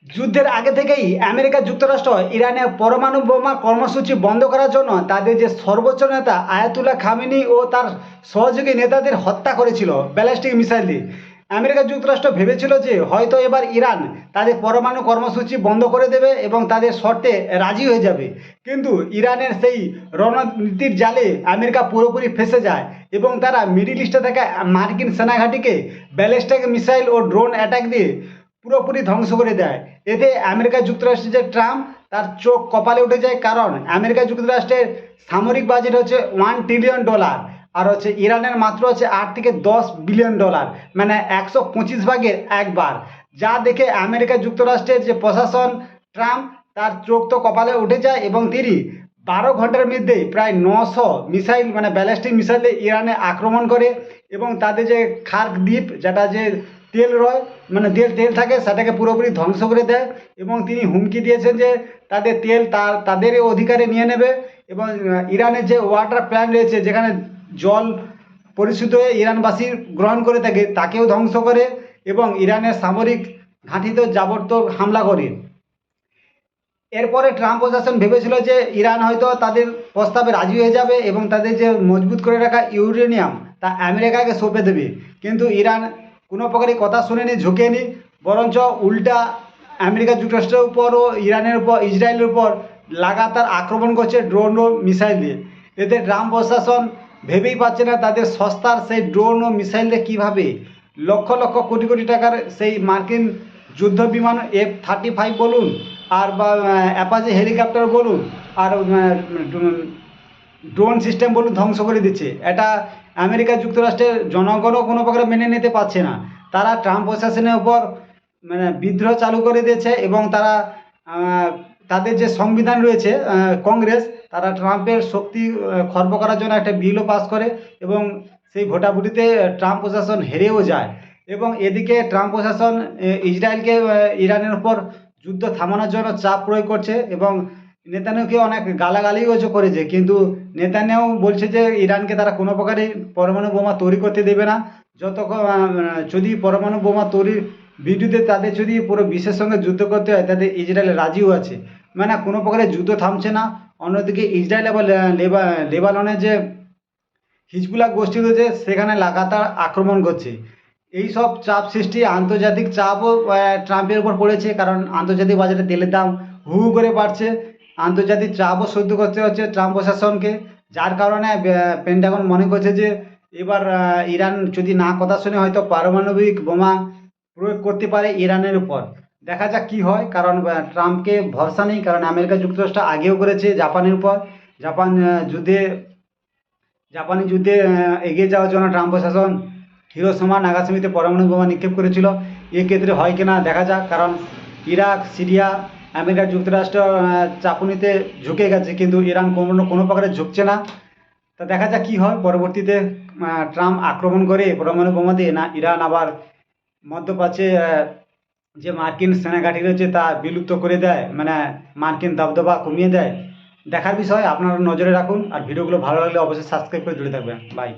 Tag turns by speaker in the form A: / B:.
A: যুদ্ধের আগে থেকেই আমেরিকা যুক্তরাষ্ট্র ইরানে পরমাণু বোমা কর্মসূচি বন্ধ করার জন্য তাদের যে সর্বোচ্চ নেতা আয়াতুল্লাহ খামেনি ও তার সহযোগী নেতাদের হত্যা করেছিল ব্যালিস্টিক মিসাইল দিয়ে। আমেরিকা যুক্তরাষ্ট্র ভেবেছিল যে হয়তো এবার ইরান তাদের পরমাণু কর্মসূচি বন্ধ করে দেবে এবং তাদের শর্তে রাজি হয়ে যাবে, কিন্তু ইরানের সেই রণনীতির জালে আমেরিকা পুরোপুরি ফেঁসে যায় এবং তারা মিডিল ইস্টে থাকা মার্কিন সেনাঘাঁটিকে ব্যালিস্টিক মিসাইল ও ড্রোন অ্যাটাক দিয়ে পুরোপুরি ধ্বংস করে দেয়। এতে আমেরিকা যুক্তরাষ্ট্রের যে ট্রাম্প, তার চোখ কপালে উঠে যায়, কারণ আমেরিকা যুক্তরাষ্ট্রের সামরিক বাজেট হচ্ছে $1 ট্রিলিয়ন, আর হচ্ছে ইরানের মাত্র হচ্ছে 8 থেকে 10 বিলিয়ন ডলার, মানে 125 ভাগের 1 ভাগ। যা দেখে আমেরিকা যুক্তরাষ্ট্রের যে প্রশাসন, ট্রাম্প, তার চোখ তো কপালে উঠে যায় এবং তিনি 12 ঘন্টার মধ্যেই প্রায় 900 মিসাইল মানে ব্যালিস্টিক মিসাইল দিয়ে ইরানে আক্রমণ করে এবং তাদের যে খার্ক দ্বীপ, যেটা যে তেল রয় মানে তেল তেল থাকে, সেটাকে পুরোপুরি ধ্বংস করে দেয় এবং তিনি হুমকি দিয়েছেন যে তাদের তেল তাদের অধিকারে নিয়ে নেবে এবং ইরানের যে ওয়াটার প্ল্যান্ট রয়েছে, যেখানে জল পরিশোধিত হয়ে ইরানবাসী গ্রহণ করে থাকে, তাকেও ধ্বংস করে এবং ইরানের সামরিক ঘাঁটিতেও যাবতীয় হামলা করে। এরপরে ট্রাম্প প্রশাসন ভেবেছিল যে ইরান হয়তো তাদের প্রস্তাবে রাজি হয়ে যাবে এবং তাদের যে মজবুত করে রাখা ইউরেনিয়াম তা আমেরিকাকে সঁপে দেবে, কিন্তু ইরান কোনো প্রকারই কথা শুনেনি, ঝুঁকেনি, বরঞ্চ উল্টা আমেরিকা যুক্তরাষ্ট্রের উপর ও ইরানের উপর, ইসরায়েলের উপর লাগাতার আক্রমণ করছে ড্রোন ও মিসাইল দিয়ে। এতে ট্রাম্প প্রশাসন ভেবেই পাচ্ছে না তাদের সস্তার সেই ড্রোন ও মিসাইল দিয়ে কীভাবে লক্ষ লক্ষ কোটি কোটি টাকার সেই মার্কিন যুদ্ধ বিমান F-35 বলুন আর বা অ্যাপাচি হেলিকপ্টার বলুন আর ড্রোন সিস্টেম বলুন ধ্বংস করে দিচ্ছে। এটা আমেরিকা যুক্তরাষ্ট্রের জনগণও কোনো প্রকারে মেনে নিতে পারছে না। তারা ট্রাম্প প্রশাসনের উপর মানে বিদ্রোহ চালু করে দিয়েছে এবং তারা তাদের যে সংবিধান রয়েছে কংগ্রেস, তারা ট্রাম্পের শক্তি খর্ব করার জন্য একটা বিলও পাস করে এবং সেই ভোটাভুটিতে ট্রাম্প প্রশাসন হেরেও যায়। এবং এদিকে ট্রাম্প প্রশাসন ইসরায়েলকে ইরানের উপর যুদ্ধ থামানোর জন্য চাপ প্রয়োগ করছে এবং নেতানিয়াহুকে অনেক গালাগালিও করেছে, কিন্তু নেতানিয়াহু বলছে যে ইরানকে তারা কোনো প্রকারে পরমাণু বোমা তৈরি করতে দেবে না যতক্ষণ যদি পরমাণু বোমা তৈরির বিরুদ্ধে তাদের যদি পুরো বিশ্বের সঙ্গে যুদ্ধ করতে হয়, তাদের ইসরায়েল রাজিও আছে, মানে কোনো প্রকারে যুদ্ধ থামছে না। অন্যদিকে ইসরায়েল এবং লেবাননের যে হিজবুল্লাহ গোষ্ঠী রয়েছে সেখানে লাগাতার আক্রমণ করছে। এই সব চাপ সৃষ্টি, আন্তর্জাতিক চাপও ট্রাম্পের উপর পড়েছে, কারণ আন্তর্জাতিক বাজারে তেলের দাম হু হু করে বাড়ছে। আন্তর্জাতিক চাপও সহ্য করতে হচ্ছে ট্রাম্প প্রশাসনকে, যার কারণে পেন্টাগন মনে করছে যে এবার ইরান যদি না কথা শুনে হয়তো পারমাণবিক বোমা প্রয়োগ করতে পারে ইরানের উপর। দেখা যাক কী হয়, কারণ ট্রাম্পকে ভরসা নেই, কারণ আমেরিকা যুক্তরাষ্ট্র আগেও করেছে জাপানের উপর। জাপানি যুদ্ধে এগিয়ে যাওয়ার জন্য ট্রাম্প প্রশাসন হিরোশিমা নাগাসাকিতে পরমাণু বোমা নিক্ষেপ করেছিল। এক্ষেত্রে হয় কিনা দেখা যাক, কারণ ইরাক, সিরিয়া আমেরিকা যুক্তরাষ্ট্র চাপুনিতে ঝুঁকে গেছে, কিন্তু ইরান কোনো প্রকারে ঝুঁকছে না। তা দেখা যাক কী হয় পরবর্তীতে। ট্রাম্প আক্রমণ করে পরমাণু বোমা দিয়ে, না ইরান আবার মধ্যপ্রাচ্যে যে মার্কিন সেনাঘাঁটি রয়েছে তা বিলুপ্ত করে দেয়, মানে মার্কিন দবদবা কমিয়ে দেয়। দেখার বিষয়, আপনারা নজরে রাখুন। আর ভিডিওগুলো ভালো লাগলে অবশ্যই সাবস্ক্রাইব করে জুড়ে থাকবেন। বাই।